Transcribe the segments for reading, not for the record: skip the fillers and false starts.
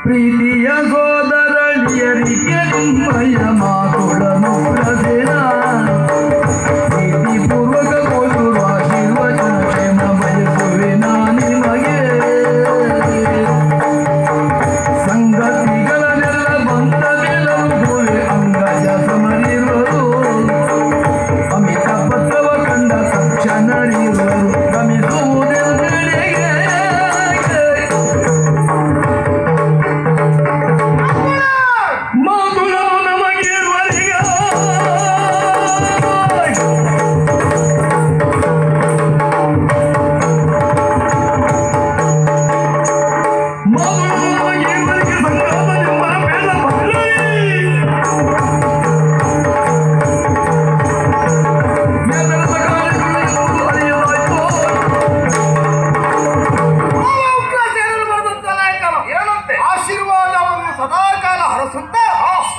ಪ್ರೀತಿಯ ಸೋದರಳಿಯರಿಗೆ ನಿಮ್ಮಯ ಮಾತುಗಳನ್ನು ಪ್ರಸಿದ ಪ್ರೀತಿ ಪೂರ್ವಕ ಕೋಟುರು ಆಶೀರ್ವಚನ ಕ್ಷೇಮ ಬಯಸುವೆ ನಿಮಗೆ ಸಂಗತಿಗಳನ್ನೆಲ್ಲ ಬಂದ ಮೇಲುವೆ ಅಂಗಜ ಸಮರಿರುವರು ಅಮಿತ ಪತ್ರವ ಕಂಡ ತಕ್ಷಣರಿರುವರು ರಮಿಸುವುದೆಂದೆಡೆಗೆ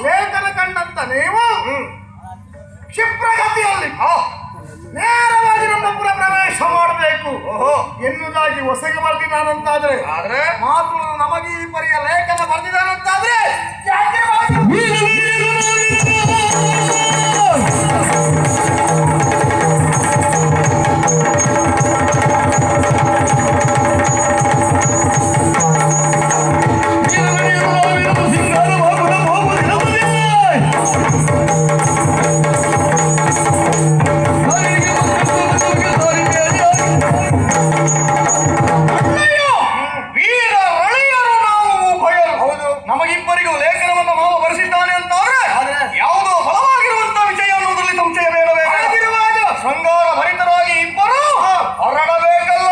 ಲೇಖನ ಕಂಡಂತ ನೀವು ಕ್ಷಿಪ್ರಗತಿಯಲ್ಲಿ ನೇರವಾಗಿ ನಮ್ಮ ಪುರ ಪ್ರವೇಶ ಮಾಡಬೇಕು ಎನ್ನುವುದಾಗಿ ಹೊಸಗೆ ಬರ್ದಿದ್ದಾನಂತಾದ್ರೆ ಮಾತುಗಳು ನಮಗೆ ಈ ಪರಿಯ ಲೇಖನ ಬರ್ದಿದ್ದಾನಂತಾದ್ರೆ ನಮಗಿಬ್ಬರಿಗೂ ಲೇಖನವನ್ನು ಮಾವ ಬರೆಸಿದ್ದಾನೆ ಅಂತಾದ್ರೆ ಯಾವುದೋ ಫಲವಾಗಿರುವಂತಹ ವಿಷಯ ಅನ್ನೋದ್ರಲ್ಲಿ ಸಂಶಯ ಬೇಡಬೇಕು. ಶೃಂಗಾರ ಭರಿತರಾಗಿ ಇಬ್ಬರು ಹೊರಡಬೇಕಲ್ಲ.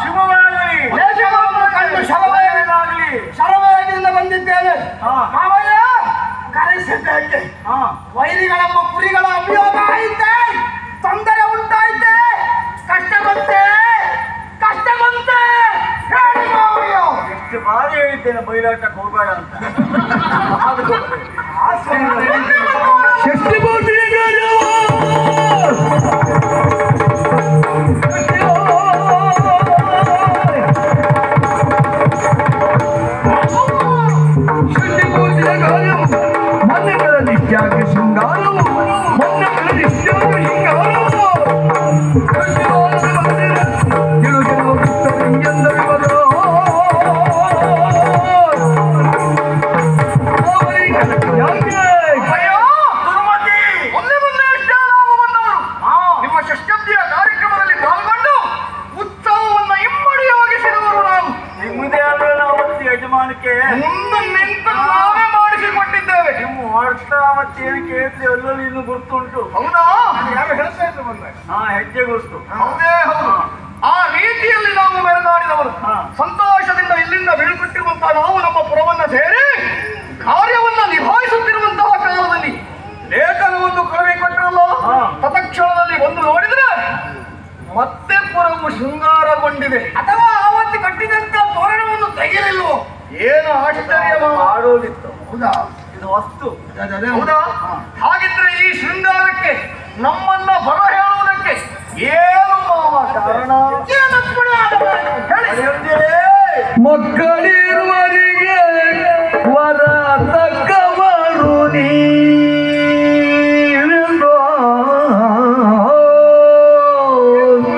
ಶಿವವಾಗಲಿ ಲೇಖನವನ್ನು ಕಂಡು ಶರವೇಗಲಿ ಶರವೇಗದಿಂದ ಬಂದಿದ್ದೇವೆ. ಮಾವಯ್ಯ ಕರೆಸಿದ್ದಕ್ಕೆ ವೈರಿಗಳಮ್ಮ ಕುರಿಗಳ ಅಭಿಯೋಗ ಆಯಿತೆ, ತೊಂದರೆ ಉಂಟಾಯಿತೆ, ಕಷ್ಟ ಬಂತೆ ಹೇಳಿ ಮಾವಯ್ಯ. ಎಷ್ಟು ಬಾರಿ ಹೇಳಿದ್ದೇನೆ ಬಯಲಾಟಕ್ಕೆ ಹೋಗಬೇಡ ಅಂತ. ಮಾಡಿಸಿಕೊಂಡಿದ್ದೇವೆ. ನಿಮ್ಮ ವಾರ್ತಾ ಮತ್ತೆ ಏನು ಕೇಳಿದ್ರೆ ಎಲ್ಲರೂ ಇನ್ನು ಗುರ್ತುಂಟು. ಹೌದಾ? ಯಾರು ಹೇಳ್ತಾ ಇದ್ರು ಬಂದಾಗ ಹೆಜ್ಜೆ ಗುರ್ತು. ಹೌದೇ ಹೌದು. ಆ ರೀತಿಯಲ್ಲಿ ನಾವು ಮೆರೆದಾಡಿದವರು ಸಂತೋಷದಿಂದ ಇಲ್ಲಿಂದ ಬೀಳ್ಕೊಟ್ಟಿರುವಂತಹ ನಾವು ನಮ್ಮ ಪುರವನ್ನ ಸೇರಿ ಕಾರ್ಯವನ್ನ ನಿಭಾಯಿಸುತ್ತಿರುವಂತಹ ಕಾಲದಲ್ಲಿ ಲೇಖನವನ್ನು ಕಳುಹಿ ಕೊಟ್ಟರಲ್ಲ, ತತ್ಕ್ಷಣದಲ್ಲಿ ಬಂದು ನೋಡಿದ್ರೆ ಮತ್ತೆ ಪುರವು ಶೃಂಗಾರಗೊಂಡಿದೆ. ಅಥವಾ ಆವತ್ತು ಕಟ್ಟಿದಂತ ತೋರಣವನ್ನು ತೆಗೆಯಲಿಲ್ವೋ? ಏನು ಆಶ್ಚರ್ಯ ಮಾಡೋದಿತ್ತು. ಹೌದಾ? ಇದು ವಸ್ತು. ಹೌದಾ? ಹಾಗಿದ್ರೆ ಈ ಶೃಂಗಾರಕ್ಕೆ ನಮ್ಮನ್ನ ಬರ ಹೇಳುವುದಕ್ಕೆ ಏನು ಕಾರಣ? ಮಕ್ಕಳಿರುವರಿಗೆ ವರ ತಕ್ಕವರು ನೀವೆಂದೋ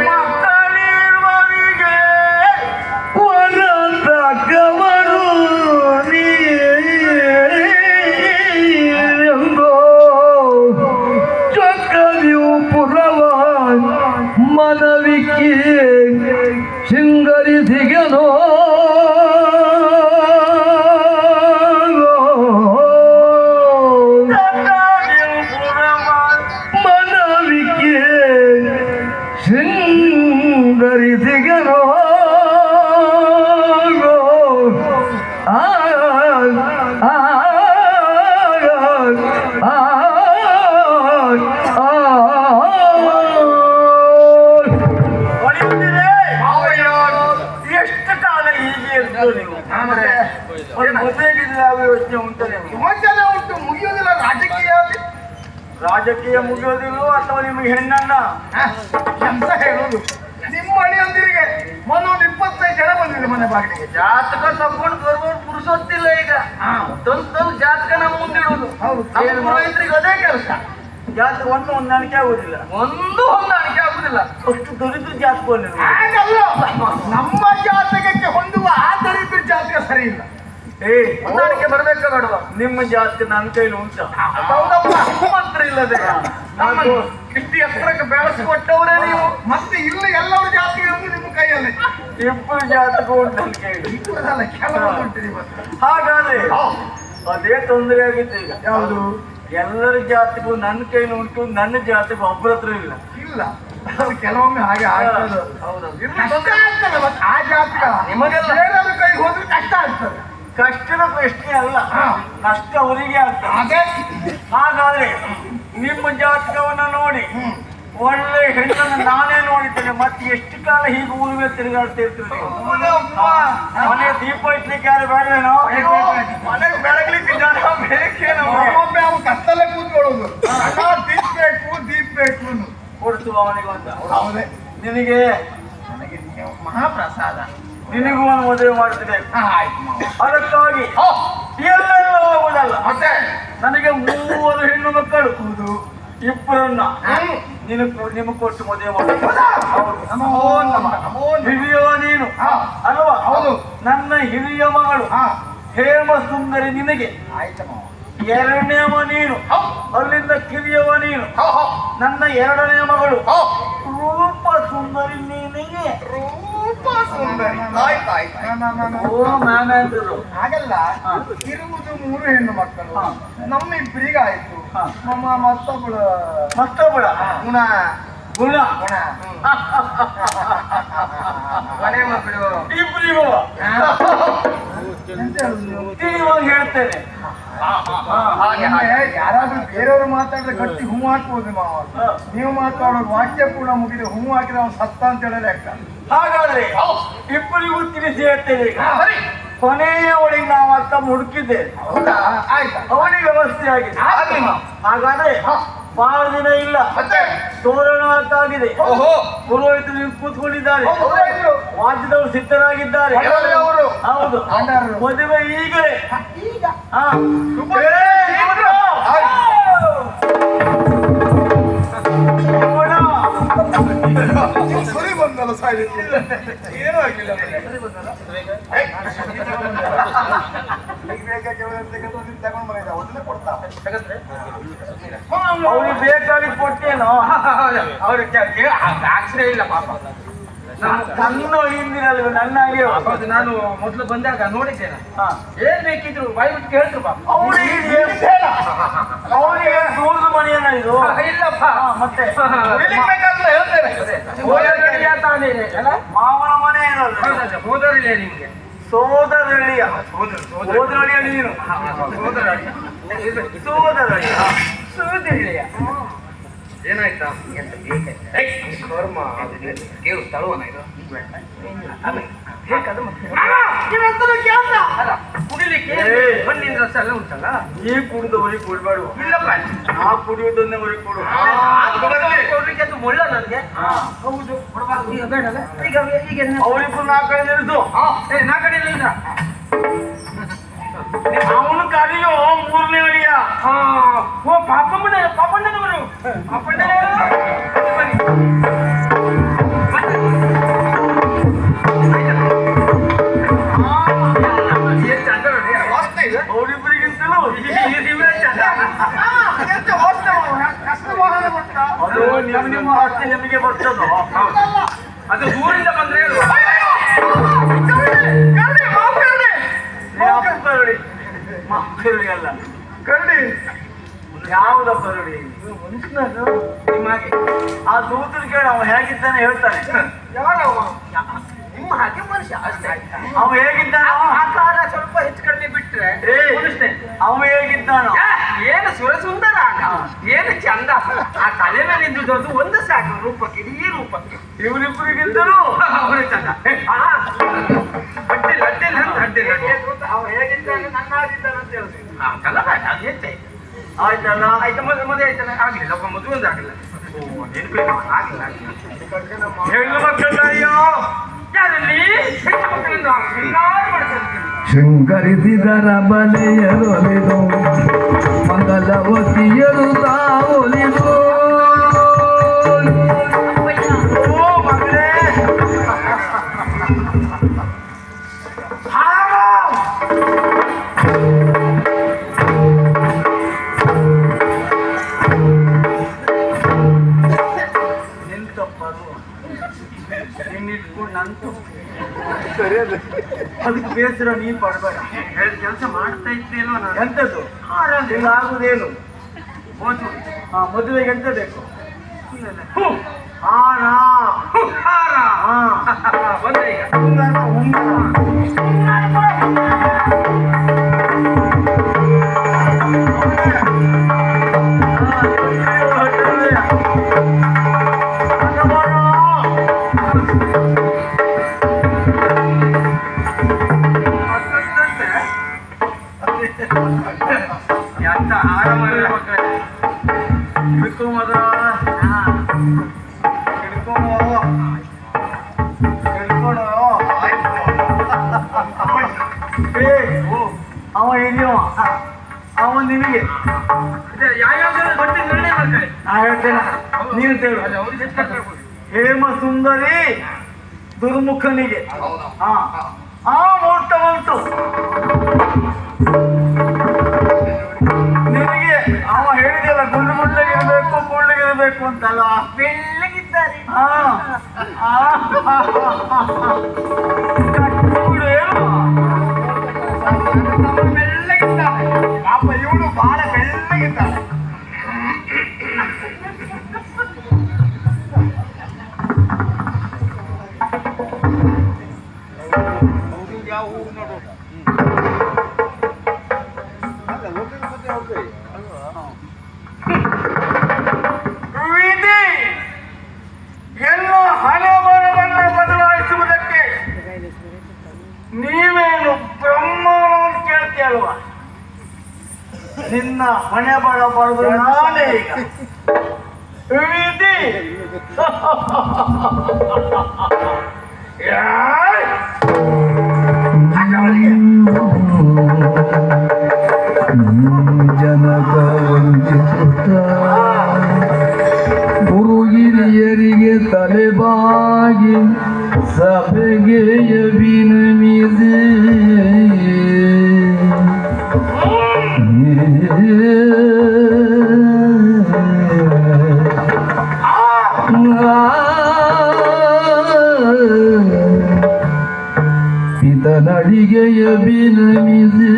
ಮಕ್ಕಳಿರುವರಿಗೆ ವರ ತಕ್ಕವರು ನೀವೆಂದೋ ಚೊಕ್ಕದಿವು ಪುರವ ಮನವಿಕ್ಕೆ ಶೃಂಗರಿಸಿಗೆನೋ ರಾಜಕೀಯ ಮುಗಿಯೋದಿಲ್ಲ ಅಥವಾ ನಿಮಗೆ ಹೆಣ್ಣನ್ನ ಎಂತ ಹೇಳೋದು ನಿಮ್ಮ ಅಳಿಯಂದಿರಿಗೆ ಮೊನ್ನೊಂದು 25 ಜನ ಬಂದಿದೆ ಮನೆ ಬಾಗಿಲಿಗೆ. ಜಾತಕ ತಗೊಂಡು ಬರ್ಬೋದು ಪುರುಸೊತ್ತಿಲ್ಲ ಈಗ ತಂದು ಜಾತಕ ನಮ್ಮ ಮುಂದಿಡುವುದು. ಹೌದು. ನಮ್ಮ ಪುರೋಹಿತರಿಗೆ ಅದೇ ಕೆಲಸ. ಜಾತಕವನ್ನು ಹೊಂದಾಣಿಕೆ ಆಗುದಿಲ್ಲ, ಒಂದು ಹೊಂದಾಣಿಕೆ ಆಗುದಿಲ್ಲ. ಅಷ್ಟು ದೊರಿದ್ರ ಜಾತಕವನ್ನು ಹಾಗಲ್ಲ, ನಮ್ಮ ಜಾತಕಕ್ಕೆ ಹೊಂದುವ ಆ ದರಿದ್ರ ಜಾತಕ ಸರಿ ಇಲ್ಲ. ಹೊಂದಾಣಿಕೆ ಬರ್ಬೇಕ ಬೇಡವ? ನಿಮ್ಮ ಜಾತಕ ನನ್ನ ಕೈಲಿ ಉಂಟ. ಹೌದಪ್ಪ. ಮಾತ್ರ ಇಲ್ಲದೆ ನಮ್ಮನ್ನು ಇಷ್ಟು ಎತ್ತರಕ್ಕೆ ಬೆಳೆಸಿಕೊಟ್ಟವರೇ ನೀವು. ಮತ್ತೆ ಇಲ್ಲ ಎಲ್ಲರ ಜಾತಕ ಇರೋದು ನಿಮ್ಮ ಕೈಯಲ್ಲಿ. ಇಬ್ಬರು ಜಾತಕ ಉಂಟು ನನ್ನ ಕೈಲಿ. ಇಬ್ಬರದಲ್ಲ, ಕೆಲವರು ಉಂಟು ಇವತ್ತು. ಹಾಗಾದ್ರೆ ಅದೇ ತೊಂದರೆ ಆಗಿತ್ತು ಈಗ. ಯಾವುದು? ಎಲ್ಲರ ಜಾತಕವು ನನ್ನ ಕೈಲಿ ಉಂಟು, ನನ್ನ ಜಾತಕ ಒಬ್ಬರ ಹತ್ರ ಇಲ್ಲ. ಇಲ್ಲ, ಅದು ಕೆಲವೊಮ್ಮೆ ಹಾಗೆ ಆಗ್ತದೆ. ಕಷ್ಟ ಆಗ್ತದೆ ಮತ್ತೆ ಆ ಜಾತಕ ನಿಮಗೆಲ್ಲ ಬೇರೆಯವ್ರ ಕೈಗೆ ಹೋದ್ರೆ ಕಷ್ಟ ಆಗ್ತದೆ. ಕಷ್ಟದ ಪ್ರಶ್ನೆ ಅಲ್ಲ, ಕಷ್ಟ ಅವರಿಗೆ ಆಗ್ತದೆ. ಅದೇ ಹಾಗಾದ್ರೆ ನಿಮ್ಮ ಜಾತಕವನ್ನ ನೋಡಿ ಒಳ್ಳೆ ಹೆಣ್ಣನ್ನು ನಾನೇ ನೋಡಿದ್ದೇನೆ. ಮತ್ತೆ ಎಷ್ಟು ಕಾಲ ಹೀಗೆ ಊರಿಗೆ ತಿರುಗಾಡ್ತಾ ಇರ್ತೀರಿ ನೀವು? ಮನೆ ದೀಪ ಇಟ್ಲಿಕ್ಕೆ ಯಾರು ಬೇಡವೇನೋ? ಮನೆಗೆ ಬೆಳಗ್ಲಿಕ್ಕೆ ಜನ ಬೇಕೇನೋ? ಒಮ್ಮೊಮ್ಮೆ ಅವ್ನು ಕತ್ತಲೇ ಕೂತ್ಕೊಳ್ಳೋದು. ದೀಪ ಬೇಕು ದೀಪ ಬೇಕು ಅಂತ ಕೊಡ್ತು ಅವನಿಗೆ ಅಂತ. ಹೌದೇ, ನಿನಗೆ ನನಗೆ ನೀವು ಮಹಾಪ್ರಸಾದ. ನಿನಗೂ ಒಂದು ಮದುವೆ ಮಾಡ್ತಿರ್ಬೇಕು. ಆಯ್ತು ಮಾವ. ಅದಕ್ಕಾಗಿ ಎಲ್ಲೆಲ್ಲ ಹೋಗುದಲ್ಲ. ಮತ್ತೆ ನನಗೆ 3 ಹೆಣ್ಣು ಮಕ್ಕಳು, ಹೌದು. ಇಬ್ಬರನ್ನ ನಿಮಗೆ ಕೊಟ್ಟು ಮದುವೆ ಮಾಡಿ. ನಮೋ ನಮಃ. ಹಿರಿಯವ ನೀನು ಹಾ, ಅಲ್ವಾ? ಹೌದು. ನನ್ನ ಹಿರಿಯ ಮಗಳು ಹಾ, ಹೇಮ ಸುಂದರಿ ನಿನಗೆ. ಆಯ್ತು ಮಾವ. 2ನೇವ ನೀನು, ಅಲ್ಲಿಂದ ಕಿರಿಯವ ನೀನು. ನನ್ನ 2ನೇ ಮಗಳು ರೂಪ ಸುಂದರಿ ನಿನಗೆ. ರೂಪ ಸುಂದರಿ. ಆಯ್ತು ಆಯ್ತು. ಓ ಮ್ಯಾನೇಜರು. ಹಾಗಲ್ಲ, ಇರುವುದು 3 ಹೆಣ್ಣು ಮಕ್ಕಳು. ಹಾ. ನಮ್ಮಿಬ್ಬರಿಗೆ ಆಯ್ತು. ಹಾ. ನಮ್ಮ ಮತ್ತೊಬ್ಬಳು ಮತ್ತೊಬ್ಬಳ ಗುಣ ಗುಣ. ಗುಣ ಮನೆ ಮಕ್ಕಳು ಇಬ್ಬರಿಗೂ ತಿಳಿಯುವಾಗ ಹೇಳ್ತೇನೆ. ಯಾರಾದ್ರೂ ಬೇರೆಯವರು ಮಾತಾಡಿದ್ರೆ ಗಟ್ಟಿ ಹೂ ಹಾಕ್ಬೋದು ಮಾವ. ನೀವು ಮಾತಾಡೋದು ವಾಕ್ಯ ಕೂಡ ಮುಗಿದ್ರೆ ಹೂ ಹಾಕಿದ್ರೆ ಅವ್ನು ಸತ್ತ ಅಂತ ಹೇಳಿ ಲೆಕ್ಕ. ಹಾಗಾದ್ರೆ ಇಬ್ಬರಿಗೂ ತಿಳಿಸಿ ಹೇಳ್ತೇನೆ. ಈಗ ಕೊನೆಯ ಒಳಗೆ ನಾವು ಅರ್ಥ ಹುಡುಕಿದ್ದೇವೆ. ಹೌದಾ? ಆಯ್ತಾ? ಅವನಿಗೆ ವ್ಯವಸ್ಥೆ ಆಗಿದೆ. ಹಾಗಾದ್ರೆ ಬಹಳ ದಿನ ಇಲ್ಲ, ಮತ್ತೆ ತೋರಣ ಅರ್ಥ ಆಗಿದೆ. ಓಹೋ, ಪುರೋಹಿತರು ಕೂತ್ಕೊಂಡಿದ್ದಾರೆ, ಹೌದಾಯ್ತು. ವಾದ್ಯದವರು ಸಿದ್ಧರಾಗಿದ್ದಾರೆ. ಅವರು ಹೌದು, ಆಂಡಾರರು. ಮದುವೆ ಈಗಲೇ. ಈಗ ಹಾ, ಸುರಿ ಬಂದಲ್ಲ ಸಾಯ್ಲಿಕ್ಕೆ. ಏನೂ ಆಗಿಲ್ಲ. ತಗೊಂಡ್ ಬಂದಿದ್ದ ಒಂದನ್ನೇ ಕೊಡ್ತಾ ಅವ್ರಿಗೆ ಬೇಕಾಗಿ ಕೊಟ್ಟೇನೋ. ಅವ್ರಿಗೆ ಆಕ್ಸಿಡೆ ಇಲ್ಲ ಪಾಪ. ನನ್ನ ಹಿಂದಿನಲ್ವ ನನ್ನ ಹಾಗೆ. ಹೌದು, ನಾನು ಮೊದಲು ಬಂದಾಗ ನೋಡಿದ್ದೇನೆ. ಏನ್ ಬೇಕಿದ್ರು ಬಾಯಿ ಬಿಟ್ಟು ಕೇಳ್ತು ಪಾಪ. ಅವರಿಗೆ ದೂರದ ಮನೆಯನ್ನ ಇದು. ಇಲ್ಲಪ್ಪ, ಮತ್ತೆ ಬೇಕಾದ್ರೆ ಹೇಳ್ತೇನೆ. ಮಾವನ ಮನೆ ಏನಲ್ಲ, ಹೋದರಿಲ್ಲ ನಿಮ್ಗೆ. ಸೋದರಳಿಯ. ಸೋದರಳಿಯ ನೀನು. ಸೋದರಳಿಯ. ಸೋದರಿಲ್ಲ. ಏನಾಯ್ತಾ? ಎಂತ ಕರ್ಮ ಕೇಳು ತಳುವನ ಇದು. ಕುಡಿಲಿಕ್ಕೆ ಬನ್ನಿನ ರಸ ಎಲ್ಲ ಉಂಟಲ್ಲ, ಈ ಕುಡಿದವರಿಗೆ ಕೊಡ್ಬೇಡ. ಇಲ್ಲಪ್ಪ, ಆ ಕುಡಿಯುವುದನ್ನವರಿಗೆ ಕೊಡು. ಕೊಡ್ಲಿಕ್ಕೆ ಅದು ಮುಳ್ಳ ನನಗೆ. ಹೌದು, ಕೊಡಬಾರ್ದು. ಈಗ ಬೇಡಲ್ಲ. ಈಗ ಅವರಿಬ್ರು 4 ಕಡೆ ನಿಲ್ಸು. ನಾ ಕಡೆ ಇಲ್ಲ. ಅವನು ಕರೆಯೋ 3ನೇ ಅಡಿಯ. ಓ ಪಾಪಣ್ಣನವರು. ಅವರಿಬ್ಬರಿಗಿಂತಲೂ ಅದು ನಿಮ್ಮ ಆಸ್ತಿ ನಿಮಗೆ ಬರ್ತದೋ? ಅದು ಊರಿಂದ ಬಂದ್ರೆ ಮಕ್ಕಳಿ ಅಲ್ಲ, ಕರಡಿ. ಯಾವುದ ಕರಡಿ? ಮನುಷ್ಯನದು ನಿಮಗೆ. ಆ ದೂತರು ಕೇಳಿ ಅವ ಹೇಗಿದ್ದಾನೆ ಹೇಳ್ತಾನೆ. ಯಾರವ? ನಿಮ್ಮ ಹಾಗೆ ಮನುಷ್ಯ ಅಷ್ಟೇ. ಅವ ಹೇಗಿದ್ದಾನೋ ಆಕಾರ ಸ್ವಲ್ಪ ಹೆಚ್ಚು ಕಡಿಮೆ ಬಿಟ್ರೆ ಮನುಷ್ಯನೇ. ಅವ ಹೇಗಿದ್ದಾನೋ. ಏನು ಸುರಸುಂದರ, ಏನು ಚಂದ. ಆ ತಲೆ ಮೇಲೆ ನಿಂತದ್ದು ಒಂದು ಸಾಕು ರೂಪಕ್ಕೆ, ಈ ರೂಪಕ್ಕೆ. ಇವರಿಬ್ಬರಿಗಿಂತಲೂ ಅವನು ಚಂದ. ಅಡ್ಡಿಲ್ಲ ಅಂತ ಅಡ್ಡಿಲ್ಲ. ಅವ ಹೇಗಿದ್ದಾನೆ ನನ್ನ ಆಗಿದ್ದಾನೆ ಅಂತ ಹೇಳ್ತೀನಿ. ಕಲ ಬೇಡ, ಅದು ಹೆಚ್ಚೆ. ಆಯ್ತಲ್ಲ ಆಯ್ತು ಮದುವೆ ಆಯ್ತಲ್ಲ ಆಗ್ಲಿಲ್ಲ ಮದುವೆ ಒಂದು ಆಗಿಲ್ಲ ನೆನಪಿಲ್ಲ ಆಗಿಲ್ಲ ಹೆಣ್ಣು ಮಕ್ಕಳಯ್ಯೋ ಯಾರಲ್ಲಿ ಶೃಂಗರಿಸಿದರ ಬಲೆಯರೊಲಿದು ಮಂಗಲವತಿಯರು ತಾವೊಲಿದು ಓ ಮಗಳೇ ನಿನ್ನಿಟ್ಕೊಂಡು ನಂತು ಅದಕ್ಕೆ ಬೇಸರ ನೀನ್ ಪಡ್ಬೇಡ ಕೆಲಸ ಮಾಡ್ತಾ ಇದ್ದೀನೋ ನಾನು ಎಂಥದ್ದು ಆಗುದೇನು ಮದುವೆಗೆ ಎಂತ ಬೇಕು ಹಾರ ಹಾರ ಬಂದೆ ಈಗ ಎಂತ ಆರಾಮ ಮಕ್ಕಳೇ ಹಿಡ್ಕೊ ಮಗ ಅವ ಏನಿಯವ ಅವ ನಿನಗೆ ಯಾವ ಬಟ್ಟೆ ನಿರ್ಣಯ ಮಾಡ್ತಾರೆ ನಾ ಹೇಳ್ತೇನೆ ನೀನು ಹೇಳು ಹೇಮ ಸುಂದರಿ ದುರ್ಮುಖನಿಗೆ ಹಾ ಮುಹೂರ್ತ ಬಂತು ನಿನಗೆ ಅವ ಹೇಳಿದೆಲ್ಲ ಗುಂಡು ಗುಂಡಗಿರ್ಬೇಕು ಕುಳ್ಳಗಿರ್ಬೇಕು ಅಂತಲ್ಲ ಬೆಳ್ಳಗಿದ್ದಾರೆ ಏನು ಬೆಳ್ಳಗಿದ್ದಾನೆ ಪಾಪ ಇವಳು ಬಹಳ ಬೆಳ್ಳಗಿದ್ದಾನೆ ಎಲ್ಲ ಹಣೆ ಬರವನ್ನು ಬದಲಾಯಿಸುವುದಕ್ಕೆ ನೀವೇನು ಬ್ರಹ್ಮವನ್ನು ಕೇಳ್ತೀಯಲ್ವಾ ನಿನ್ನ ಹಣೆ ಬರ ಬರೆದು ನಾನೇ ಈಗ ವಿಧಿ ಜನಕ ವಂದಿಸುತ್ತ ಗುರು ಹಿರಿಯರಿಗೆ ತಲೆಬಾಗಿ ಸಭೆಗೆ ವಿನಮಿದೆ ಪಿತನಡಿಗೆಯ ವಿನಮಿದೆ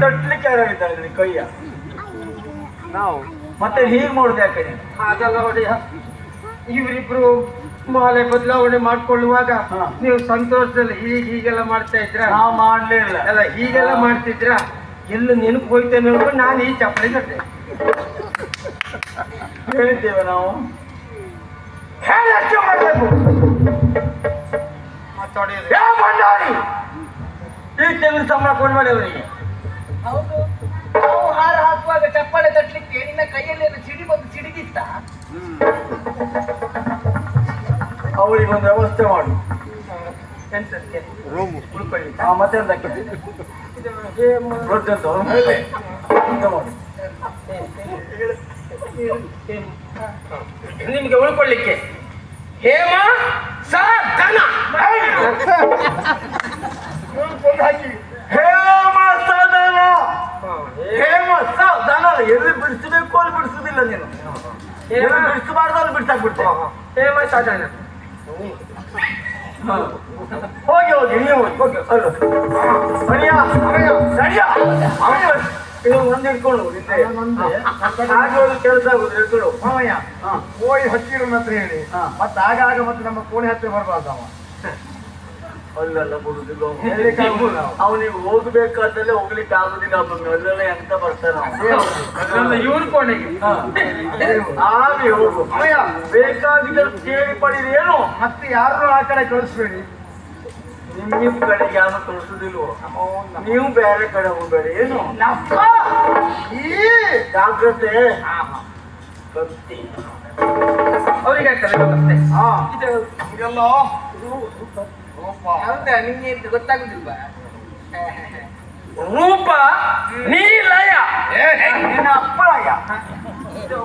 ತಟ್ಲಿಕ್ಕೆ ಯಾರಿದ್ದಾರೆ ಕೈಯ ನಾವು ಮತ್ತೆ ಹೀಗೆ ಮಾಡುದು ಯಾಕೆ ಹಾಗಲ್ಲ ಹೊಡೆಯ ಇವರಿಬ್ರು ಮಾಲೆ ಬದಲಾವಣೆ ಮಾಡ್ಕೊಳ್ಳುವಾಗ ನೀವು ಸಂತೋಷದಲ್ಲಿ ಹೀಗೆಲ್ಲ ಮಾಡ್ತಾ ಇದ್ರ ನಾವು ಮಾಡ್ಲೇ ಇಲ್ಲ ಅಲ್ಲ ಹೀಗೆಲ್ಲ ಮಾಡ್ತಿದ್ರ ಎಲ್ಲ ನೆನಪು ಹೋಯ್ತೇನೆ ಅನ್ಕೊಂಡು ನಾನು ಈ ಚಪ್ಪಲಿ ಕಟ್ಟೆ ಹೇಳಿದ್ದೇವೆ ನಾವು ಹೇಳಷ್ಟೇ ಮಾಡಬೇಕು ಮಾತಾಡಿದ್ರೆ ಈ ತಿಂಗಳು ಸಂಬಳ ಕೊಡ್ಬೇಡಿ ಅವರಿಗೆ ಹೌದು ನಾವು ಹಾರ ಹಾಕುವಾಗ ಚಪ್ಪಾಳೆ ತಟ್ಲಿಕ್ಕೆ ನಿನ್ನ ಕೈಯಲ್ಲಿ ಸಿಡಿ ಬಂದು ಸಿಡಿದಿತ್ತ ಅವರಿಗೊಂದು ವ್ಯವಸ್ಥೆ ಮಾಡು ಎಂತಕ್ಕೆ ಉಳ್ಕೊಳ್ಳಿ ಮತ್ತೆ ಎಂತಕ್ಕೆ ರೊಟ್ಟಂತ ಮಾಡು ನಿಮ್ಗೆ ಉಳ್ಕೊಳ್ಳಿಕ್ಕೆ ಹೇಮ ಸ ಧನ ಹೇಮ ಸದನ ಹೇಮ ಸದನ ಎಲ್ಲಿ ಬಿಡಿಸಬೇಕು ಅಲ್ಲಿ ಬಿಡಿಸುದಿಲ್ಲ ನೀನು ಎಲ್ಲಿ ಬಿಡಿಸಬಾರ್ದು ಅಲ್ಲಿ ಬಿಡ್ಸಾಕ್ಬಿಡ್ತೆ ಹೇಮ ಸಾಧನ ಹೋಗಿ ಹೋಗಿ ನೀವು ಹೋಗಿ ಅಲ್ಲ ಸರಿಯಾ ಸರಿಯಾ ಇದು ಮುಂದೆ ಇಟ್ಕೊಂಡು ಹಾಗೆ ಕೆಲಸ ಆಗುದು ಇಟ್ಕೊಂಡು ಮಾವಯ್ಯ ಕೋಳಿ ಹಚ್ಚಿರೋನ ಹತ್ರ ಹೇಳಿ ಮತ್ತೆ ಆಗಾಗ ಮತ್ತೆ ನಮ್ಮ ಕೋಣೆ ಹತ್ತಿರ ಬರ್ಬಾರ್ದವ ಅಲ್ಲೆಲ್ಲ ಬರುದಿಲ್ಲ ಅವನಿಗೆ ಹೋಗ್ಬೇಕಾದಲ್ಲೇ ಹೋಗ್ಲಿಕ್ಕೆ ಆಗುದಿಲ್ಲ ಅಲ್ಲೆಲ್ಲ ಎಂತ ಬರ್ತಾನೆ ಇವ್ರ ಕೋಣೆಗೆ ಆಗಿ ಹೋಗು ಬೇಕಾಗಿದ್ದ ಕೇಳಿ ಪಡೀರಿ ಏನು ಮತ್ತೆ ಯಾರು ಆ ಕಡೆ ಕಳಿಸ್ಬೇಡಿ ನಿಮ್ ಕಡೆಗೆ ಯಾರು ತೋರಿಸುದಿಲ್ವೋ ನೀವು ಬೇರೆ ಕಡೆ ಹೋಗ್ಬೇಡಿ ಏನು ಜಾಗ್ರತೆ ಕತ್ತಿ ಅವರಿಗೆ ಇದೆಲ್ಲ ಹೌದಾ ನಿಮ್ಗೆ ಗೊತ್ತಾಗುದಿಲ್ವಾ ರೂಪ ನೀಲಯ ನಿನ್ನ ಅಪ್ಪಳಯ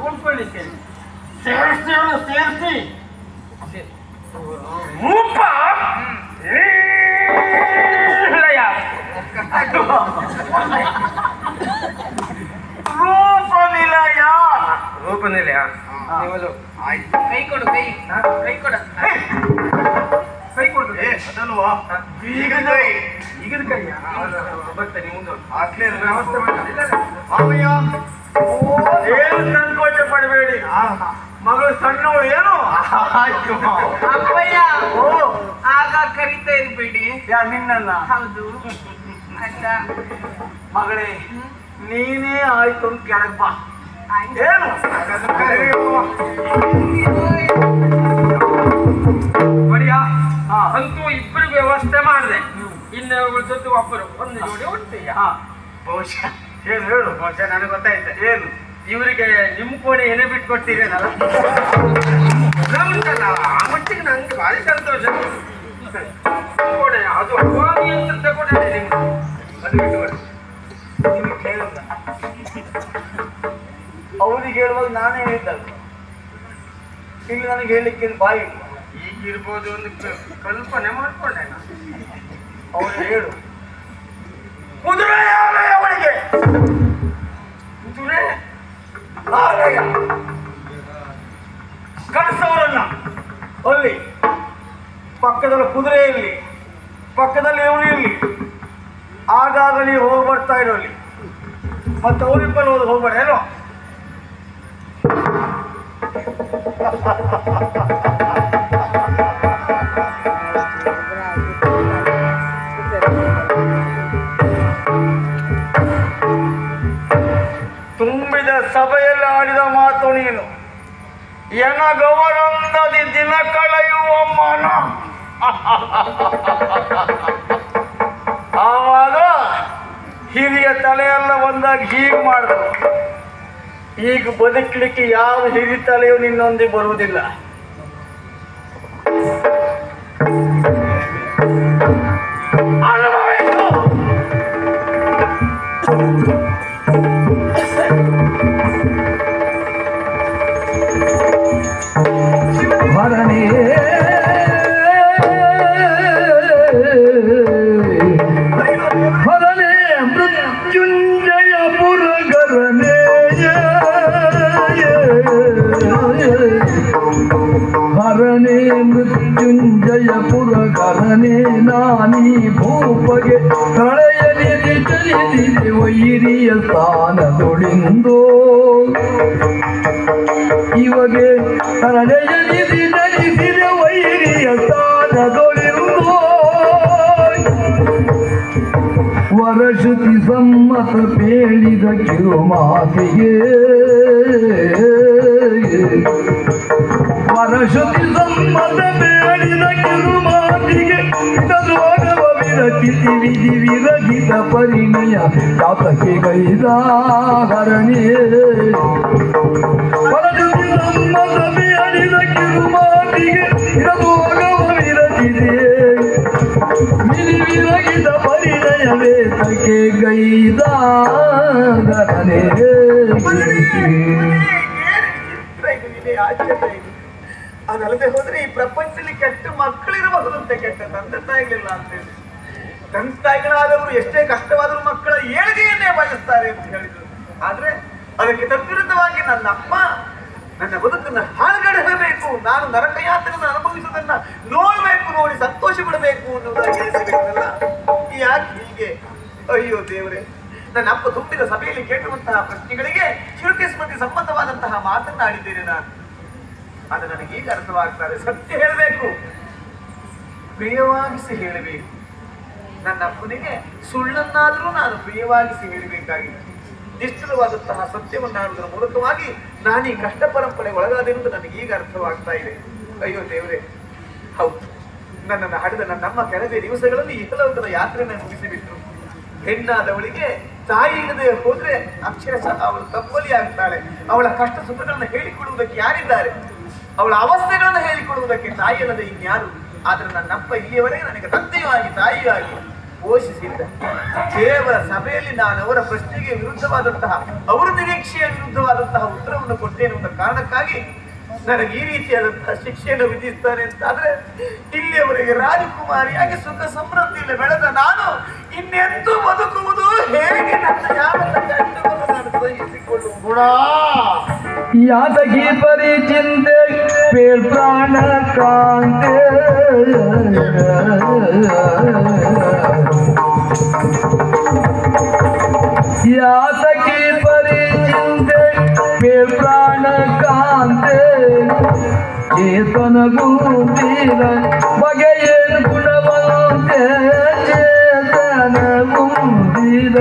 ಉಳ್ಕೊಳ್ಳಿಕ್ಕೆ ಸೇರಿಸಿ ಸೇರಿಸಿ ರೂಪ ನೀಲಯ ರೂಪ ನಿಲಯ ರೂಪ ನಿಲಯ ಕೈ ಕೊಡು ಕೈ ಕೈ ಕೊಡ ಕೈ ಕೊಡು ಅದಲ್ವಾ ಈಗದ ಈಗದ ಕೈಯ ಬರ್ತಾನೆ ಮುಂದೆ ಆಗ್ಲೇ ವ್ಯವಸ್ಥೆ ಮಾವಯ್ಯ ಏನು ಸಂಕೋಚ ಪಡಬೇಡಿ ಮಗಳು ಸಣ್ಣವಳು ಏನು ಅಪ್ಪಯ್ಯ ಆಗ ಕರಿತಾ ಇರ್ಬೇಡಿ ನಿನ್ನಲ್ಲ ಹೌದು ಆಯ್ತಾ ಮಗಳೇ ನೀನೇ ಆಯ್ತು ಅಂತ ಕೆಳಗ್ ಬಾ ಏನು ಬಡಿಯಾ ಅಂತೂ ಇಬ್ಬರಿಗೂ ವ್ಯವಸ್ಥೆ ಮಾಡಿದೆ ಇನ್ನು ಜೊತೆ ಒಬ್ಬರು ಒಂದು ಜೋಡಿ ಉಂಟೀಯ ಬಹುಶಃ ಏನು ಹೇಳು ಬಹುಶಃ ನನಗೆ ಗೊತ್ತಾಯ್ತು ಏನು ಇವರಿಗೆ ನಿಮ್ಮ ಕೋಣೆ ಏನೇ ಬಿಟ್ಟು ಕೊಡ್ತೀರೇನಲ್ಲ ಉಂಟಲ್ಲ ಆ ಮಟ್ಟಿಗೆ ನಂಗೆ ಭಾರಿ ಸಂತೋಷ ಕೋಣೆ ಅದು ಅವಾದಿ ಅಂತ ತಗೊಂಡೆ ನಿಮ್ಗೆ ಅದು ಬಿಟ್ಟು ನಿಮಗೆ ಕೇಳಿಲ್ಲ ಅವ್ರಿಗೆ ಹೇಳುವಾಗ ನಾನೇ ಹೇಳಿದ್ದಲ್ಲ ಇಲ್ಲಿ ನನಗೆ ಹೇಳಲಿಕ್ಕೆ ಬಾಯಿ ಈಗಿರ್ಬೋದು ಒಂದು ಕಲ್ಪನೆ ಮಾಡ್ಕೊಂಡೆ ನಾನು ಅವನು ಹೇಳು ಕುದುರೆ ಆಲಯ ಅವಳಿಗೆ ಕುದುರೆ ಆಲಯ ಕಳಿಸವರನ್ನ ಅಲ್ಲಿ ಪಕ್ಕದಲ್ಲಿ ಕುದುರೆ ಇರಲಿ ಪಕ್ಕದಲ್ಲಿ ಇವನು ಇರಲಿ ಆಗಾಗ ನೀವು ಹೋಗಿ ಬರ್ತಾ ಇರೋಲ್ಲಿ ಮತ್ತೆ ಅವರಿಬ್ಬರು ಹೋಗ್ಬೇಡ ಏನೋ ತುಂಬಿದ ಸಭೆಯಲ್ಲಿ ಆಡಿದ ಮಾತು ನೀನು ಎನಗವರೊಂದದಿ ದಿನ ಕಳೆಯುವ ಮನ ಆವಾಗ ಹಿರಿಯ ತಲೆಯೆಲ್ಲ ಒಂದಾಗಿ ಹೀಗೆ ಮಾಡಿದ್ರು ಈಗ ಬದುಕಲಿಕ್ಕೆ ಯಾವ ಹಿರಿ ತಲೆಯೂ ನಿನ್ನೊಂದಿಗೆ ಬರುವುದಿಲ್ಲ ಹರಣೆ ಹರಣೆ ಮೃತ್ಯುಂಜಯ ಪುರಗರನೆ ಹರಣೆ ಮೃತ್ಯುಂಜಯ ಪುರಗರನೆ ನಾನೀ ಭೂಪಗೆ ಪ್ರಳಯನಿಧಿ ಚಲಿಸಿದೆ ವೈರಿಯ ಸ್ಥಾನದೊಳಿಂದೋ ಇವಗೆ ಪ್ರಳಯನಿಧಿ ಚಲಿಸಿದೆ ವೈರಿಯ ಸ್ಥಾನದೊಳಿಂದೋ ವರಶ್ರುತಿ ಸಮ್ಮತ ಪೇಳಿದ ಕಿರುಮಾತಿಗೆ ವರಶ್ರುತಿ ಸಮ್ಮತ ಬೇಡಿದ ಕಿರುಮಾತಿಗೆ ತದ್ವಾಗವ ವಿರಚಿತಿ ವಿಧಿ ವಿರಹಿತ ಪರಿಣಯ ಜಾತಕ್ಕೆ ಗೈದ ಹರಣೆ ವರಶ್ರುತಿ ಸಮ್ಮತ ಬೇಡಿದ ಕಿರುಮಾತಿಗೆ ತದ್ವಾಗವ ವಿರಚಿತೆ ವಿಧಿ ವಿರಹಿತ ಪರಿಣಯ ವೇತಕ್ಕೆ ಗೈದ ಹರಣೆ ಅದಲ್ಲದೆ ಹೋದ್ರೆ ಈ ಪ್ರಪಂಚದಲ್ಲಿ ಕೆಟ್ಟ ಮಕ್ಕಳಿರಬಹುದಂತೆ ಕೆಟ್ಟ ತಂದೆ ತಾಯಿಗಳಿಲ್ಲ ಅಂತೇಳಿ ತಂದೆ ತಾಯಿಗಳಾದವರು ಎಷ್ಟೇ ಕಷ್ಟವಾದರೂ ಮಕ್ಕಳ ಏಳಿಗೆಯನ್ನೇ ಬಯಸ್ತಾರೆ ಅಂತ ಹೇಳಿದ್ರು ಆದ್ರೆ ಅದಕ್ಕೆ ತದ್ವಿರುದ್ಧವಾಗಿ ನನ್ನಪ್ಪ ನನ್ನ ಬದುಕನ್ನು ಹಾಳುಗಡಬೇಕು, ನಾನು ನರಕಯಾತನನ್ನು ಅನುಭವಿಸುವುದನ್ನ ನೋಡಬೇಕು, ನೋಡಿ ಸಂತೋಷ ಪಡಬೇಕು ಅನ್ನೋದಾಗಿ ಎನಿಸಬೇಕಲ್ಲ. ಯಾಕೆ ಹೀಗೆ? ಅಯ್ಯೋ ದೇವರೇ, ನನ್ನ ಅಪ್ಪ ತುಂಬಿದ ಸಭೆಯಲ್ಲಿ ಕೇಳುವಂತಹ ಪ್ರಶ್ನೆಗಳಿಗೆ ಶ್ರುತಿ ಸ್ಮೃತಿ ಸಂಬಂಧವಾದಂತಹ ಮಾತನ್ನಾಡಿದ್ದೇನೆ ನಾನು. ಅದು ನನಗೀಗ ಅರ್ಥವಾಗ್ತದೆ. ಸತ್ಯ ಹೇಳಬೇಕು, ಪ್ರಿಯವಾಗಿಸಿ ಹೇಳಬೇಕು. ನನ್ನ ಅಪ್ಪನಿಗೆ ಸುಳ್ಳನ್ನಾದರೂ ನಾನು ಪ್ರಿಯವಾಗಿಸಿ ಹೇಳಬೇಕಾಗಿತ್ತು. ನಿಷ್ಠುರವಾದಂತಹ ಸತ್ಯವನ್ನಾಡುವುದರ ಮೂಲಕವಾಗಿ ನಾನು ಈ ಕಷ್ಟ ಪರಂಪರೆ ಒಳಗಾದಿರುವುದು ನನಗೀಗ ಅರ್ಥವಾಗ್ತಾ ಇದೆ. ಅಯ್ಯೋ ದೇವರೇ, ಹೌದು, ನನ್ನನ್ನು ಹಡೆದ ನನ್ನಮ್ಮ ಕೆಲವೇ ದಿವಸಗಳಲ್ಲಿ ಇಹಲೋಕದ ಯಾತ್ರೆಯನ್ನು ಮುಗಿಸಿಬಿಟ್ರು. ಹೆಣ್ಣಾದವಳಿಗೆ ತಾಯಿ ಇಲ್ಲದೆ ಹೋದ್ರೆ ಅಕ್ಷರಶಃ ಅವಳು ತಪ್ಪಲಿ ಆಗ್ತಾಳೆ. ಅವಳ ಕಷ್ಟ ಸುಖಗಳನ್ನು ಹೇಳಿಕೊಡುವುದಕ್ಕೆ ಯಾರಿದ್ದಾರೆ? ಅವಳ ಅವಸ್ಥೆಗಳನ್ನು ಹೇಳಿಕೊಡುವುದಕ್ಕೆ ತಾಯಿ ಅಲ್ಲದೆ ಇನ್ಯಾರು? ಆದ್ರೆ ನನ್ನಪ್ಪ ಇಲ್ಲಿಯವರೆಗೆ ನನಗೆ ತಂದೆಯೂ ಆಗಿ ತಾಯಿಯೂ ಆಗಿ ಪೋಷಿಸಿದ್ದ. ಕೇವಲ ಸಭೆಯಲ್ಲಿ ನಾನು ಅವರ ಪ್ರಶ್ನೆಗೆ ವಿರುದ್ಧವಾದಂತಹ, ಅವರ ನಿರೀಕ್ಷೆಯ ವಿರುದ್ಧವಾದಂತಹ ಉತ್ತರವನ್ನು ಕೊಟ್ಟೇನೆ ಎಂಬ ಕಾರಣಕ್ಕಾಗಿ ನನಗೆ ಈ ರೀತಿಯಾದಂತಹ ಶಿಕ್ಷೆಯನ್ನು ವಿಧಿಸ್ತಾರೆ ಅಂತಾದ್ರೆ, ಇಲ್ಲಿಯವರೆಗೆ ರಾಜಕುಮಾರಿಯಾಗಿ ಸುಖ ಸಮೃದ್ಧಿಯಲ್ಲಿ ಬೆಳೆದ ನಾನು ಇನ್ನೆಂದು ಬದುಕುವುದು ಹೇಗೆ? ನನ್ನ ಯಾವೆಲ್ಲ ಕಷ್ಟವನ್ನು ನಾನು ಸಹಿಸಿಕೊಳ್ಳುವುದು? ಗುಣ ಯಾತಕಿ ಪರಿಚಿಂತೆ ಪೇರ್ ಪ್ರಾಣ ಕಾಂತೆ ಯಾತಕಿ ಪರಿಚಿಂತೆ ಪೇರ್ ಪ್ರಾಣ ಕಾಂತೆ ಚೇತನ ಗುಂದಿರ ಬಗೆಯೇನು ಗುಣವಂತೆ ಚೇತನ ಗುಂದಿರ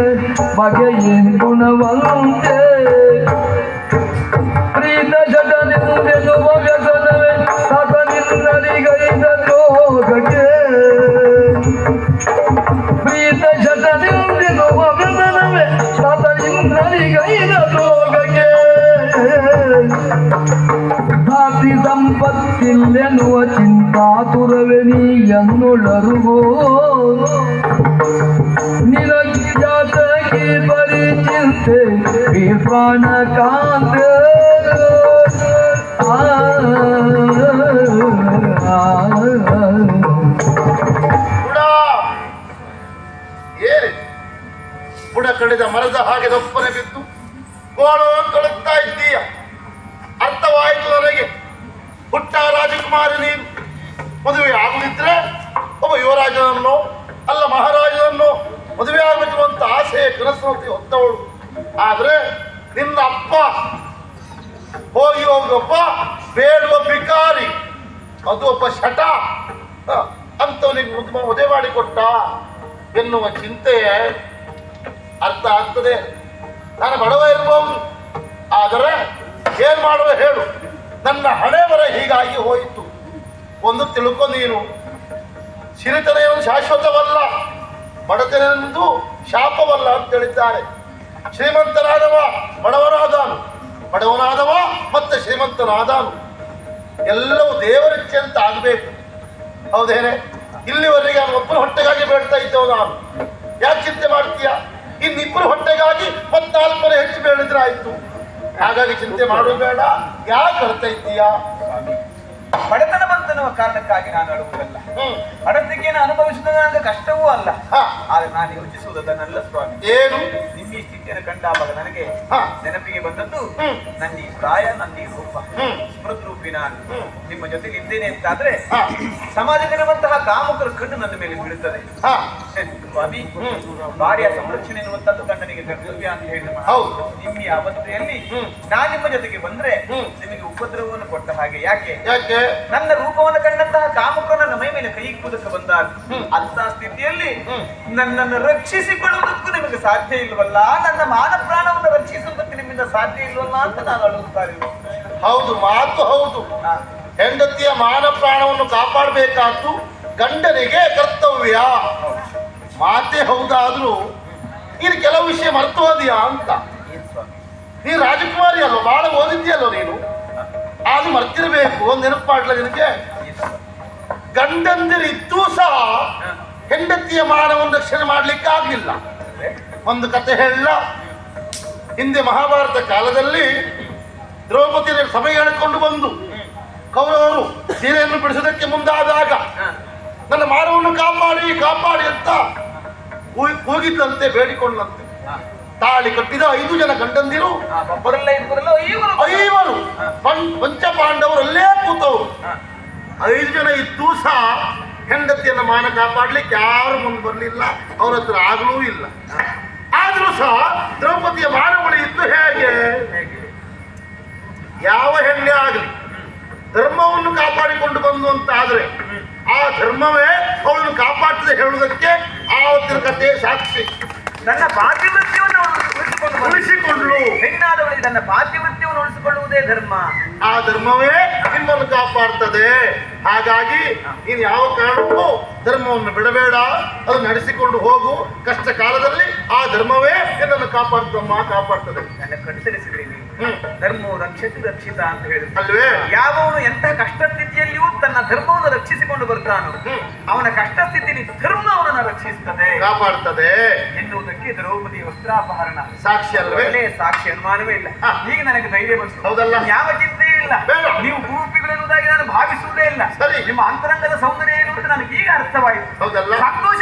ಬಗೆಯೇನು ಗುಣವಂತೆ ಪ್ರೀತ ಜಗನೆಂದೆನ್ನುವ ವ್ಯಸನವೇ ಸತ ನಿನ್ನರಿಗೈದ ದ್ರೋಹಕ್ಕೆ ಪ್ರೀತ ಜಗನೆಂದೆನ್ನುವ ವ್ಯಸನವೇ ಸತ ನಿನ್ನರಿಗೈದ ದ್ರೋಹಕ್ಕೆ ಧಾತಿ ಸಂಪತ್ತಿಲ್ಲೆನ್ನುವ ಚಿಂತಾತುರವೇ ನೀ ಎನ್ನೊಳರುಗೋ ನಿನಗ್ಯಾತಕಿ ಪರಿಚಿಂತೆ ಈ ಪ್ರಾಣ ಕಾಂತೆ ಬುಡ ಕಡಿದ ಮರದ ಹಾಗೆ ದಪ್ಪನೆ ಬಿದ್ದು ಗೋಳು ತೊಳಗ್ತಾ ಇದ್ದೀಯ. ಅರ್ಥವಾಯಿತು ನನಗೆ. ಪುಟ್ಟ ರಾಜಕುಮಾರಿ ನೀನು ಮದುವೆ ಆಗುದಿದ್ರೆ ಒಬ್ಬ ಯುವರಾಜನನ್ನು ಅಲ್ಲ ಮಹಾರಾಜನನ್ನು ಮದುವೆ ಆಗಬೇಕುವಂತ ಆಸೆ ಕನಸು ಹೊತ್ತವಳು. ಆದ್ರೆ ನಿನ್ನ ಅಪ್ಪ ಹೋಗಿ ಒಬ್ಬ ಬೇಡುವ ಬಿಕಾರಿ, ಅದು ಒಬ್ಬ ಶಟ ಅಂತವನಿಗೆ ಮದುವೆ ಮಾಡಿಕೊಟ್ಟ ಎನ್ನುವ ಚಿಂತೆ ಅರ್ಥ ಆಗ್ತದೆ. ನಾನು ಬಡವ ಇರಬಹುದು, ಆದರೆ ಏನ್ ಮಾಡುವ ಹೇಳು, ನನ್ನ ಹಣೆ ಬರ ಹೀಗಾಗಿ ಹೋಯಿತು. ಒಂದು ತಿಳ್ಕೊ ನೀನು, ಸಿರಿತನೆಯನ್ನು ಶಾಶ್ವತವಲ್ಲ, ಬಡತನೆಂದು ಶಾಪವಲ್ಲ ಅಂತ ಹೇಳಿದ್ದಾರೆ. ಶ್ರೀಮಂತನಾದವ ಬಡವನಾದನು, ಬಡವನಾದವ ಮತ್ತೆ ಶ್ರೀಮಂತನಾದನು. ಎಲ್ಲವೂ ದೇವರಿಚ್ಛೆ ಅಂತ ಆಗಬೇಕು. ಹೌದೇನೆ? ಇಲ್ಲಿವರೆಗೆ ನಾನು ಒಬ್ಬರ ಹೊಟ್ಟೆಗಾಗಿ ಬೇಡ್ತಾ ಇದ್ದವ ನಾನು. ಯಾಕೆ ಚಿಂತೆ ಮಾಡ್ತೀಯ? ಇನ್ನಿಬ್ಬರು ಹೊಟ್ಟೆಗಾಗಿ 14 ಹೆಚ್ಚು ಬೇಡಿದ್ರೆ ಆಯ್ತು. ಹಾಗಾಗಿ ಚಿಂತೆ ಮಾಡುವ ಬೇಡ. ಯಾಕೆ ಅಳ್ತಾ ಇದ್ದೀಯಾ? ಬಡತನ ಬಂತನ್ನುವ ಕಾರಣಕ್ಕಾಗಿ ನಾನು ಅಳುವುದಲ್ಲ. ಬಡತನಕ್ಕೆ ಅನುಭವಿಸುವುದು ನನಗೆ ಕಷ್ಟವೂ ಅಲ್ಲ. ಆದ್ರೆ ನಾನು ಯೋಚಿಸುವುದನ್ನಲ್ಲ ಸ್ವಾಮಿ. ಏನು? ನಿಮ್ಮ ಈ ಸ್ಥಿತಿಯನ್ನು ಕಂಡಾಗ ನನಗೆ ನೆನಪಿಗೆ ಬಂದದ್ದು, ನನ್ನ ಈ ಪ್ರಾಯ, ನನ್ನ ಈ ರೂಪ, ಸ್ಮೃತ್ ರೂಪಿ ನಾನು ನಿಮ್ಮ ಜೊತೆಗೆ ಇದ್ದೇನೆ ಅಂತಾದ್ರೆ ಸಮಾಜದಲ್ಲಿರುವಂತಹ ಕಾಮುಕರ ಕಣ್ಣು ನನ್ನ ಮೇಲೆ ಬೀಳುತ್ತದೆ. ಸ್ವಾಮಿ, ಬಾಡಿಯ ಸಂರಕ್ಷಣೆ ಎನ್ನುವಂತದ್ದು ಗಂಡನಿಗೆ ಕರ್ತವ್ಯ ಅಂತ ಹೇಳಿ ನಿಮ್ಮ ಈ ಅವಸ್ಥೆಯಲ್ಲಿ ನಾನು ನಿಮ್ಮ ಜೊತೆಗೆ ಬಂದ್ರೆ ನಿಮಗೆ ಉಪದ್ರವವನ್ನು ಕೊಟ್ಟ ಹಾಗೆ. ಯಾಕೆ? ನನ್ನ ರೂಪವನ್ನು ಕಂಡಂತಹ ಕಾಮುಕರು ನನ್ನ ಮೈ ಮೇಲೆ ಕೈ ಕೂದಕ್ಕೆ ಬಂದಾಗ ಅಂತ ಸ್ಥಿತಿಯಲ್ಲಿ ನನ್ನನ್ನು ರಕ್ಷಿಸಿಕೊಳ್ಳುವುದಕ್ಕೂ ನಿಮಗೆ ಸಾಧ್ಯ ಇಲ್ವಲ್ಲ, ನನ್ನ ಮಾನ ಪ್ರಾಣವನ್ನು ರಕ್ಷಿಸುವುದಕ್ಕೆ ನಿಮ್ಮಿಂದ ಸಾಧ್ಯ ಇಲ್ವಲ್ಲ ಅಂತ ನಾನು ಅಳುತ್ತಾ ಇರುವೆ. ಹೌದು, ಮಾತು ಹೌದು. ಹೆಂಡತಿಯ ಮಾನ ಪ್ರಾಣವನ್ನು ಕಾಪಾಡಬೇಕಾದ್ದು ಗಂಡನಿಗೆ ಕರ್ತವ್ಯ. ಮಾತೇ ಹೌದಾದ್ರೂ ನೀನು ಕೆಲವು ವಿಷಯ ಮರ್ತು ಹೋದಿಯಾ ಅಂತ. ನೀನು ರಾಜಕುಮಾರಿ ಅಲ್ವ, ಬಹಳ ಓದಿದ್ಯಲ್ವ ನೀನು, ಅದು ಮರ್ತಿರ್ಬೇಕು. ಒಂದು ನೆನಪು ಮಾಡ್ಲ ನಿನಗೆ, ಗಂಡಂದಿರಿದ್ದೂ ಸಹ ಹೆಂಡತಿಯ ಮಾನವನ್ನು ರಕ್ಷಣೆ ಮಾಡ್ಲಿಕ್ಕೆ ಆಗ್ಲಿಲ್ಲ. ಒಂದು ಕತೆ ಹೇಳ. ಹಿಂದೆ ಮಹಾಭಾರತ ಕಾಲದಲ್ಲಿ ದ್ರೌಪದಿ ಸಭೆ ಹೇಳಿಕೊಂಡು ಬಂದು ಕೌರವರು ಸೀರೆಯನ್ನು ಬಿಡಿಸೋದಕ್ಕೆ ಮುಂದಾದಾಗ ನನ್ನ ಮಾನವನ್ನು ಕಾಪಾಡಿ ಕಾಪಾಡಿ ಅಂತ ಕೂಗಿದ್ದಂತೆ, ಬೇಡಿಕೊಂಡಂತೆ. ತಾಳಿ ಕಟ್ಟಿದ 5 ಜನ ಗಂಡಂದಿರು, ಒಬ್ಬರಲ್ಲ ಇಬ್ಬರಲ್ಲ ಐವರು. 5 ಪಂಚಪಾಂಡವರು ಅಲ್ಲೇ ಕೂತವರು. 5 ಜನ ಇದ್ದೂ ಸಹ ಹೆಂಡತಿಯನ್ನ ಮಾನ ಕಾಪಾಡ್ಲಿಕ್ಕೆ ಯಾರು ಮುಂದೆ ಬರಲಿಲ್ಲ, ಅವ್ರ ಹತ್ರ ಆಗ್ಲೂ ಇಲ್ಲ. ಆದ್ರೂ ಸಹ ದ್ರೌಪದಿಯ ಮಾನವಳಿ ಇದ್ದು ಹೇಗೆ? ಯಾವ ಹೆಣ್ಣೆ ಆಗಲಿ ಧರ್ಮವನ್ನು ಕಾಪಾಡಿಕೊಂಡು ಬಂದು ಅಂತ ಆದ್ರೆ ಆ ಧರ್ಮವೇ ಅವಳನ್ನು ಕಾಪಾಡ್ತದೆ ಹೇಳುವುದಕ್ಕೆ ಆವತ್ತಿನ ಕಥೆ ಸಾಕ್ಷಿ. ನನ್ನ ಪಾತಿವೃತ್ಯವನ್ನು ಉಳಿಸಿಕೊಂಡ್ಲು. ಹೆಣ್ಣಾದವಳಿಗೆ ನನ್ನ ಪಾತಿವೃತ್ಯವನ್ನು ಉಳಿಸಿಕೊಳ್ಳುವುದೇ ಧರ್ಮ. ಆ ಧರ್ಮವೇ ನಿಮ್ಮನ್ನು ಕಾಪಾಡ್ತದೆ. ಹಾಗಾಗಿ ನೀನು ಯಾವ ಕಾರಣಕ್ಕೂ ಧರ್ಮವನ್ನು ಬಿಡಬೇಡ, ಅದು ನಡೆಸಿಕೊಂಡು ಹೋಗು. ಕಷ್ಟ ಕಾಲದಲ್ಲಿ ಆ ಧರ್ಮವೇ ನಿನ್ನನ್ನು ಕಾಪಾಡ್ತದೆ. ನನ್ನ ಕಣ್ತರಿಸಿದ್ರಿ ನೀವು. ಧರ್ಮವು ರಕ್ಷತಿ ರಕ್ಷಿತ ಅಂತ ಹೇಳಿದ್ರು ಅಲ್ವೇ? ಯಾವನು ಎಂತಹ ಕಷ್ಟ ಸ್ಥಿತಿಯಲ್ಲಿಯೂ ತನ್ನ ಧರ್ಮವನ್ನು ರಕ್ಷಿಸಿಕೊಂಡು ಬರ್ತಾನೋ ಅವನ ಕಷ್ಟ ಸ್ಥಿತಿಯಲ್ಲಿ ಧರ್ಮ ಅವನನ್ನು ರಕ್ಷಿಸ್ತದೆ, ಕಾಪಾಡ್ತದೆ ಎನ್ನುವುದಕ್ಕೆ ದ್ರೌಪದಿ ವಸ್ತ್ರಾಪಹರಣ ಸಾಕ್ಷಿ ಅಲ್ವೇ? ಒಳ್ಳೆ ಸಾಕ್ಷಿ, ಅನುಮಾನವೇ ಇಲ್ಲ. ಈಗ ನನಗೆ ಧೈರ್ಯ ಬಂತು. ಹೌದಲ್ಲ? ಯಾವ ಚಿಂತೆಯೂ ಇಲ್ಲ. ಬೇಡ. ನೀವು ಭೂಪಿಗಳೆನ್ನುವುದಾಗಿ ನಾನು ಭಾವಿಸುವುದೇ ಇಲ್ಲ. ಸರಿ. ನಿಮ್ಮ ಅಂತರಂಗದ ಸೌಂದರ್ಯ ಏನು ಅಂತ ನನಗೆ ಈಗ ಅರ್ಥವಾಯಿತು. ಹೌದಲ್ಲ? ಸಂತೋಷ